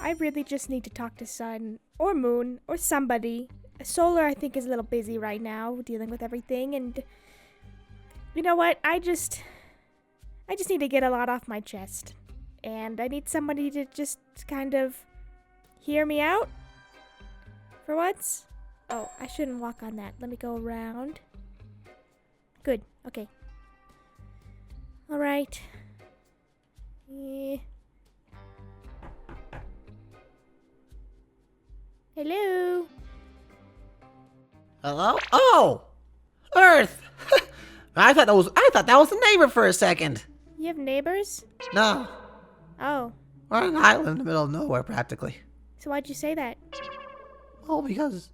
I really just need to talk to Sun or Moon or somebody. Solar, I think, is a little busy right now dealing with everything, and you know what? I just need to get a lot off my chest, and I need somebody to just kind of hear me out for once. Oh, I shouldn't walk on that. Let me go around. Good. Okay. All right. Hello. Hello? Oh! Earth! I thought that was a neighbor for a second. You have neighbors? No. Oh. We're on an island in the middle of nowhere, practically. So why'd you say that? Oh, because...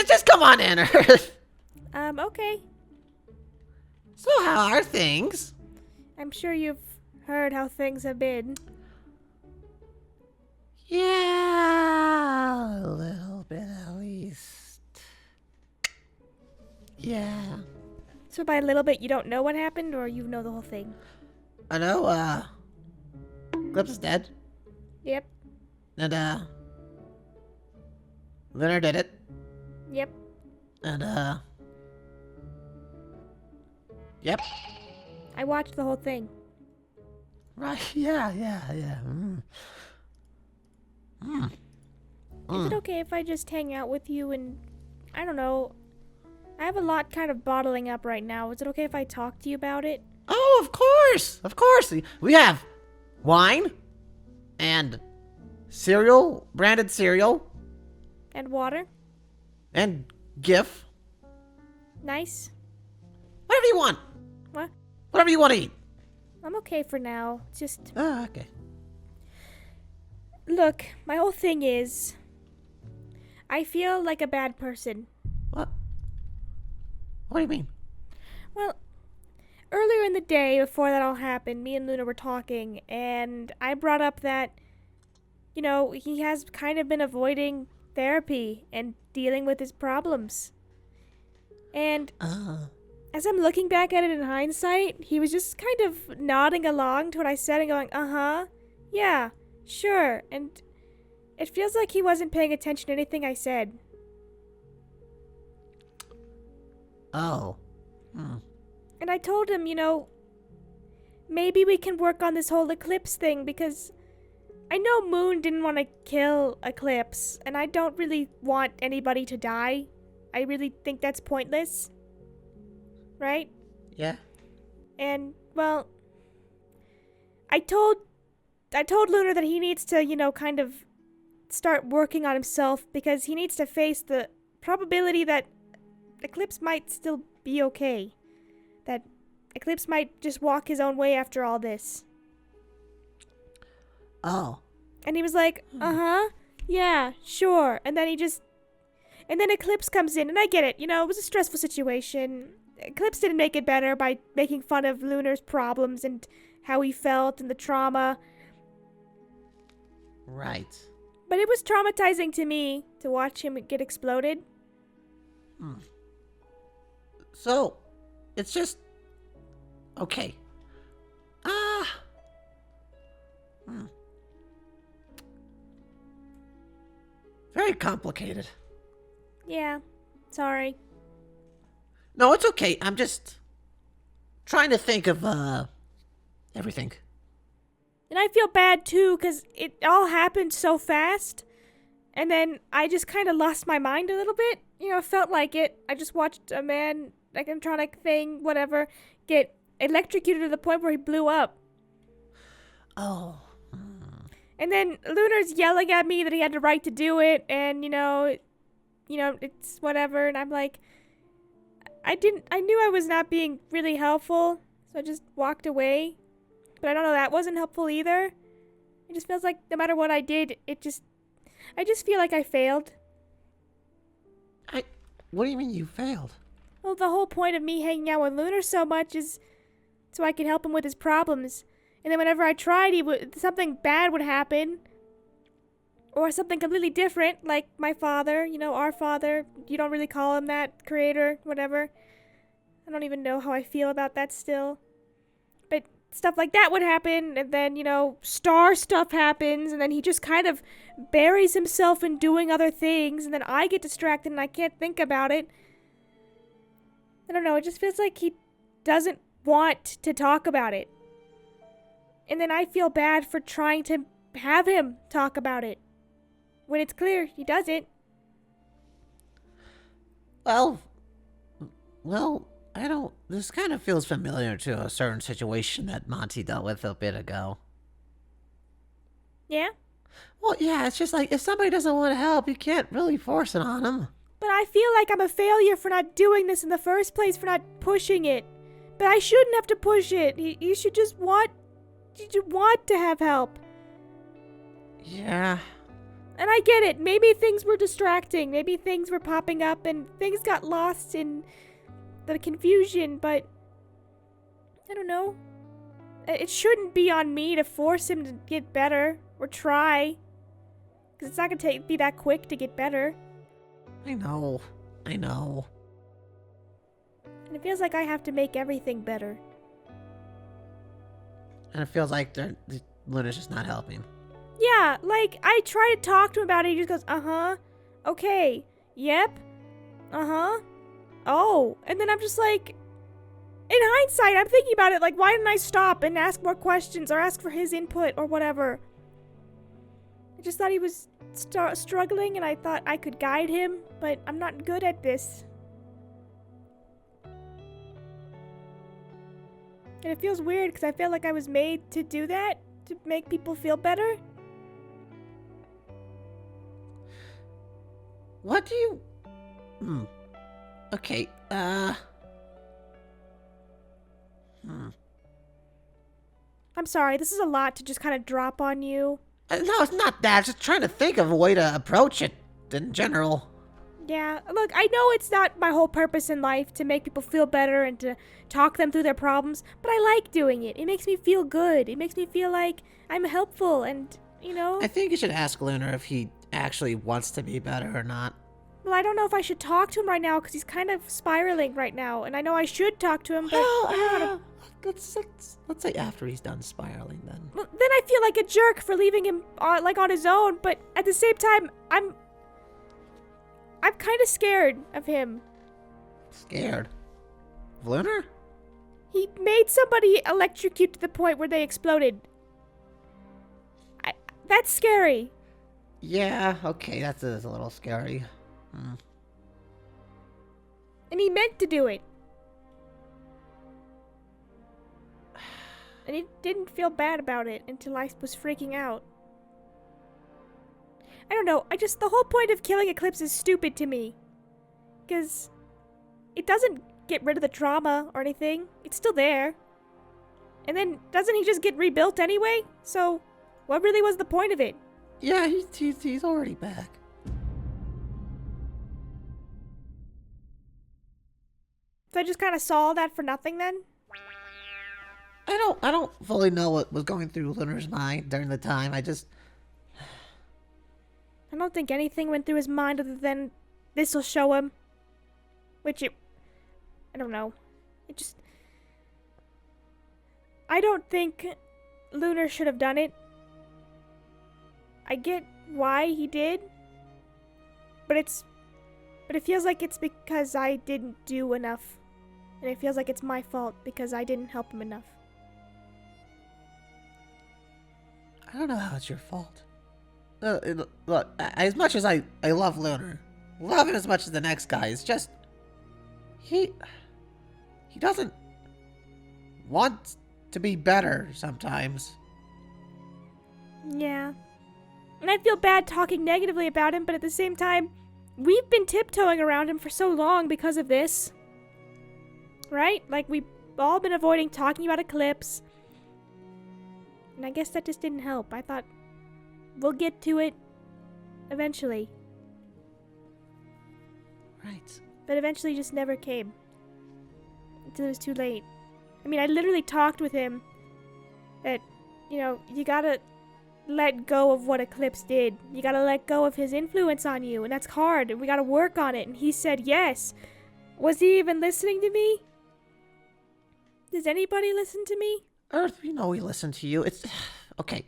Just come on in, Earth! Okay. So how are things? I'm sure you've heard how things have been. Yeah, a little bit at least. Yeah. So by a little bit, you don't know what happened, or you know the whole thing? I know, Clips is dead. Yep. And, Lunar did it. Yep. And, yep. I watched the whole thing. Right, yeah. Is it okay if I just hang out with you and, I don't know, I have a lot kind of bottling up right now. Is it okay if I talk to you about it? Oh, of course. Of course. We have wine and cereal, branded cereal, And water? and GIF. Nice. Whatever you want. What? Whatever you want to eat. I'm okay for now. Just, Okay. look, my whole thing is, I feel like a bad person. What? What do you mean? Well, earlier in the day, before that all happened, me and Luna were talking, and I brought up that, you know, he has kind of been avoiding therapy and dealing with his problems. And as I'm looking back at it in hindsight, he was just kind of nodding along to what I said and going, uh-huh, yeah, sure. And it feels like he wasn't paying attention to anything I said. Oh. And I told him, you know, maybe we can work on this whole Eclipse thing, because I know Moon didn't want to kill Eclipse, and I don't really want anybody to die. I really think that's pointless. Right? Yeah. And, well, I told Lunar that he needs to, you know, kind of start working on himself, because he needs to face the probability that Eclipse might still be okay. That Eclipse might just walk his own way after all this. Oh. And he was like, uh-huh, yeah, sure. And then Eclipse comes in, and I get it, you know, it was a stressful situation. Eclipse didn't make it better by making fun of Lunar's problems and how he felt and the trauma. Right. But it was traumatizing to me to watch him get exploded. So, it's just... Okay. Very complicated. Yeah, sorry. No, it's okay. I'm just trying to think of, everything. And I feel bad too, because it all happened so fast. And then I just kind of lost my mind a little bit. You know, it felt like it. I just watched a man, like animatronic thing, whatever, get electrocuted to the point where he blew up. Oh. And then Lunar's yelling at me that he had the right to do it, and you know, it's whatever. And I'm like, I knew I was not being really helpful, so I just walked away. But I don't know, that wasn't helpful either. It just feels like no matter what I did, I just feel like I failed. What do you mean you failed? Well, the whole point of me hanging out with Lunar so much is so I can help him with his problems. And then whenever I tried, something bad would happen. Or something completely different, like my father, you know, our father. You don't really call him that, creator, whatever. I don't even know how I feel about that still. But stuff like that would happen, and then, star stuff happens, and then he just kind of buries himself in doing other things, and then I get distracted and I can't think about it. I don't know, it just feels like he doesn't want to talk about it. And then I feel bad for trying to have him talk about it, when it's clear he doesn't. Well, I don't. This kind of feels familiar to a certain situation that Monty dealt with a bit ago. Yeah? Well, yeah, it's just like if somebody doesn't want to help, you can't really force it on them. But I feel like I'm a failure for not doing this in the first place, for not pushing it. But I shouldn't have to push it. You should just want to have help. Yeah. And I get it. Maybe things were distracting. Maybe things were popping up and things got lost in the confusion, but I don't know. It shouldn't be on me to force him to get better or try. Because it's not going to be that quick to get better. I know. And it feels like I have to make everything better. And it feels like Lunar's just not helping. Yeah, like, I try to talk to him about it, he just goes, uh-huh, okay, yep, uh-huh, oh, and then I'm just like, in hindsight, I'm thinking about it, like, why didn't I stop and ask more questions, or ask for his input, or whatever? I just thought he was struggling, and I thought I could guide him, but I'm not good at this. And it feels weird, because I feel like I was made to do that, to make people feel better. What do you... Okay, I'm sorry, this is a lot to just kind of drop on you. No, it's not that. I'm just trying to think of a way to approach it in general. Yeah, look, I know it's not my whole purpose in life to make people feel better and to talk them through their problems, but I like doing it. It makes me feel good. It makes me feel like I'm helpful and, I think you should ask Lunar if he actually wants to be better or not. Well, I don't know if I should talk to him right now because he's kind of spiraling right now, and I know I should talk to him, but let's say after he's done spiraling then. Well, then I feel like a jerk for leaving him on his own, but at the same time, I'm kind of scared of him. Scared? Of Lunar? He made somebody electrocute to the point where they exploded. That's scary. Yeah, okay, that is a little scary. And he meant to do it. And he didn't feel bad about it until I was freaking out. I don't know, the whole point of killing Eclipse is stupid to me. Because it doesn't get rid of the trauma or anything. It's still there. And then, doesn't he just get rebuilt anyway? So, what really was the point of it? Yeah, he's already back. So I just kind of saw that for nothing then? I don't fully know what was going through Lunar's mind during the time. I don't think anything went through his mind other than this'll show him. I don't know. I don't think Lunar should have done it. I get why he did, but it feels like it's because I didn't do enough. And it feels like it's my fault because I didn't help him enough. I don't know how it's your fault. Look, as much as I love Lunar, love him as much as the next guy, it's just... He doesn't want to be better sometimes. Yeah. And I feel bad talking negatively about him, but at the same time, we've been tiptoeing around him for so long because of this. Right? Like, we've all been avoiding talking about Eclipse. And I guess that just didn't help. I thought, we'll get to it eventually. Right. But eventually just never came. Until it was too late. I mean, I literally talked with him that, you gotta let go of what Eclipse did. You gotta let go of his influence on you, and that's hard, and we gotta work on it. And he said yes. Was he even listening to me? Does anybody listen to me? Earth, we know we listen to you. It's okay.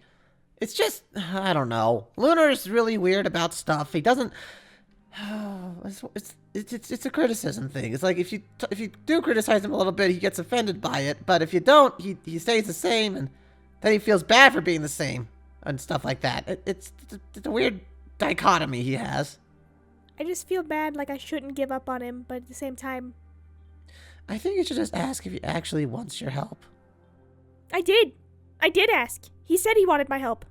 It's just I don't know. Lunar's really weird about stuff. He doesn't. It's a criticism thing. It's like if you do criticize him a little bit, he gets offended by it. But if you don't, he stays the same, and then he feels bad for being the same and stuff like that. It's a weird dichotomy he has. I just feel bad, like I shouldn't give up on him, but at the same time, I think you should just ask if he actually wants your help. I did. I did ask. He said he wanted my help.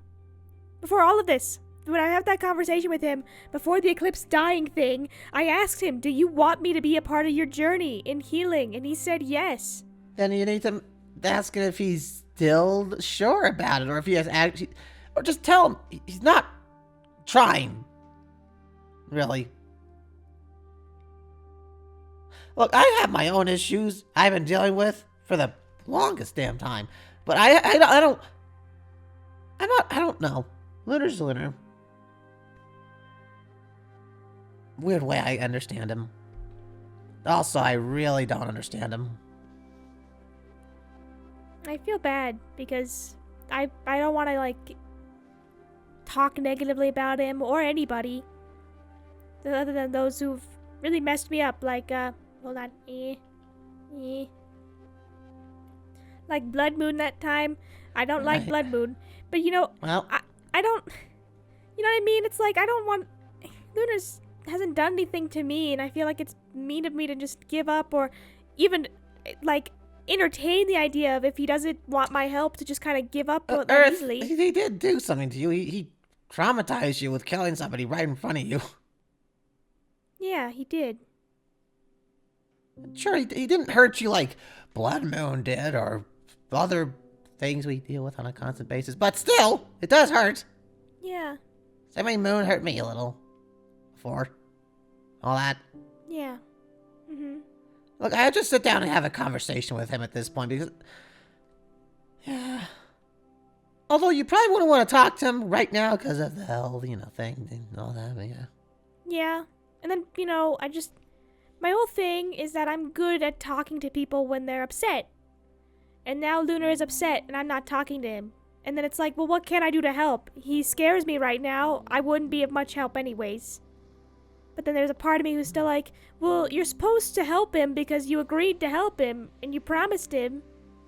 Before all of this, when I had that conversation with him, before the eclipse dying thing, I asked him, do you want me to be a part of your journey in healing? And he said yes. Then you need to ask him if he's still sure about it, or if he has actually, or just tell him he's not trying. Really. Look, I have my own issues I've been dealing with for the longest damn time, but I don't know. Lunar's Lunar. Weird way I understand him. Also, I really don't understand him. I feel bad because I don't want to like talk negatively about him or anybody other than those who've really messed me up, like hold on, like Blood Moon that time. I don't like Right. Blood Moon, but you know, Well, I don't, you know what I mean? It's like I don't want, Luna's hasn't done anything to me, and I feel like it's mean of me to just give up or even like entertain the idea of if he doesn't want my help to just kind of give up that Earth, easily. he did do something to you. He traumatized you with killing somebody right in front of you. Yeah, he did. Sure, he didn't hurt you like Blood Moon did, or other things we deal with on a constant basis, but still, it does hurt. Yeah, Same way Moon hurt me a little before. All that. yeah. Mhm. Look, I'll just sit down and have a conversation with him at this point, because... Yeah... Although you probably wouldn't want to talk to him right now because of the whole, thing and all that, but yeah. Yeah, and then my whole thing is that I'm good at talking to people when they're upset. And now Lunar is upset and I'm not talking to him. And then it's like, well, what can I do to help? He scares me right now. I wouldn't be of much help anyways. But then there's a part of me who's still like, well, you're supposed to help him because you agreed to help him and you promised him.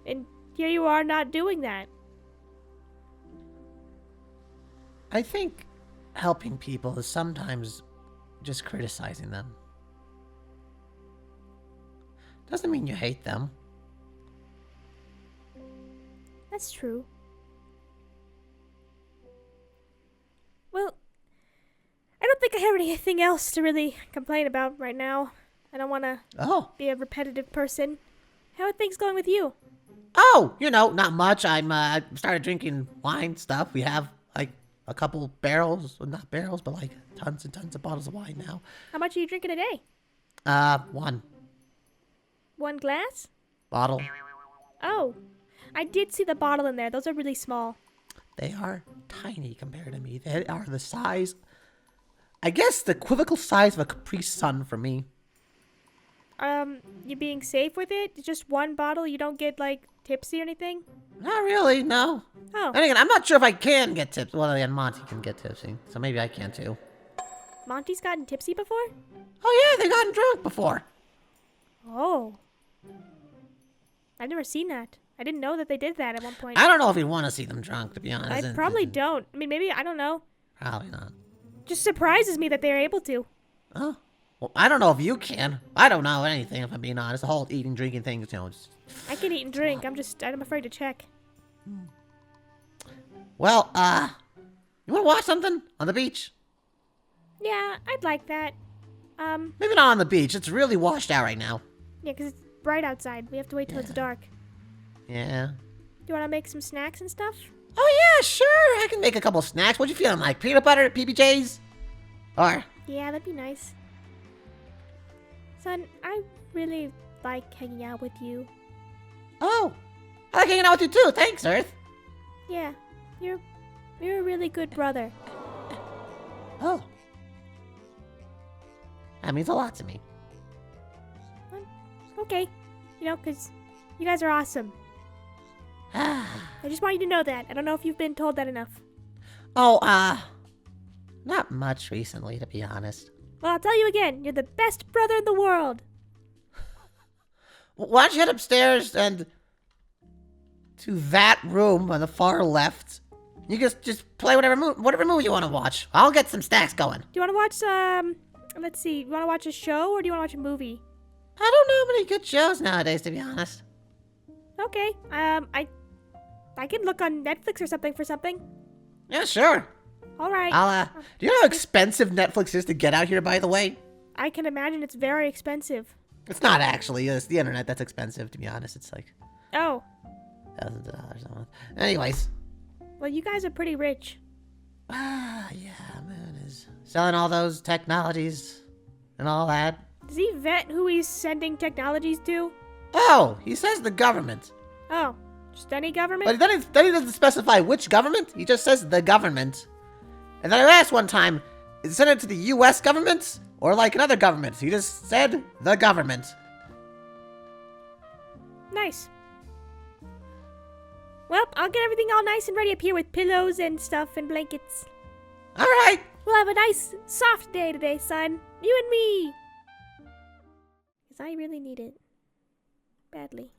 And here you are not doing that. I think helping people is sometimes just criticizing them. Doesn't mean you hate them. That's true. Well, I don't think I have anything else to really complain about right now. I don't want to Oh. be a repetitive person. How are things going with you? Oh, not much. I started drinking wine stuff. We have, like, a couple barrels, well, not barrels, but, like, tons and tons of bottles of wine now. How much are you drinking a day? One One glass? bottle. Oh, I did see the bottle in there. Those are really small. They are tiny compared to me. They are the size, I guess, the equivocal size of a Capri Sun for me. You being safe with it? Just one bottle? You don't get, like, tipsy or anything? Not really, no. Oh, And again, I'm not sure if I can get tips. Well, again, Monty can get tipsy, so maybe I can too. Monty's gotten tipsy before? Oh yeah, they've gotten drunk before. Oh. I've never seen that. I didn't know that they did that at one point. I don't know if we want to see them drunk, to be honest. I probably don't. I mean, maybe, I don't know. Probably not. Just surprises me that they're able to. Oh. Well, I don't know if you can. I don't know anything, if I'm being honest. The whole eating, drinking thing, just... I can eat and drink. I'm afraid to check. Well, you want to watch something? On the beach? Yeah, I'd like that. Maybe not on the beach. It's really washed out right now. Yeah, 'cause it's bright outside. We have to wait till it's dark. Yeah. Do you want to make some snacks and stuff? Oh yeah, sure. I can make a couple snacks. What you feeling like? Peanut butter, PBJs? Or... Yeah, that'd be nice. Son, I really like hanging out with you. Oh. I like hanging out with you too. Thanks, Earth. Yeah, you're a really good brother. Oh. That means a lot to me. Okay, 'cause you guys are awesome. I just want you to know that. I don't know if you've been told that enough. Oh, not much recently, to be honest. Well, I'll tell you again. You're the best brother in the world. Why don't you head upstairs and to that room on the far left? You just play whatever movie you want to watch. I'll get some snacks going. Do you want to watch, let's see. You want to watch a show or do you want to watch a movie? I don't know many good shows nowadays, to be honest. Okay. I can look on Netflix or something for something. Yeah, sure. All right. Do you know how expensive Netflix is to get out here, by the way? I can imagine it's very expensive. It's not actually. It's the internet that's expensive, to be honest. It's like Oh. thousands of dollars a month. Anyways. Well, you guys are pretty rich. Yeah, man is selling all those technologies and all that. Does he vet who he's sending technologies to? Oh, he says the government. Oh, just any government? But then he doesn't specify which government. He just says the government. And then I asked one time, is it sent it to the U.S. government or like another government? He just said the government. Nice. Well, I'll get everything all nice and ready up here with pillows and stuff and blankets. All right. We'll have a nice, soft day today, son. You and me. Because I really need it. Badly.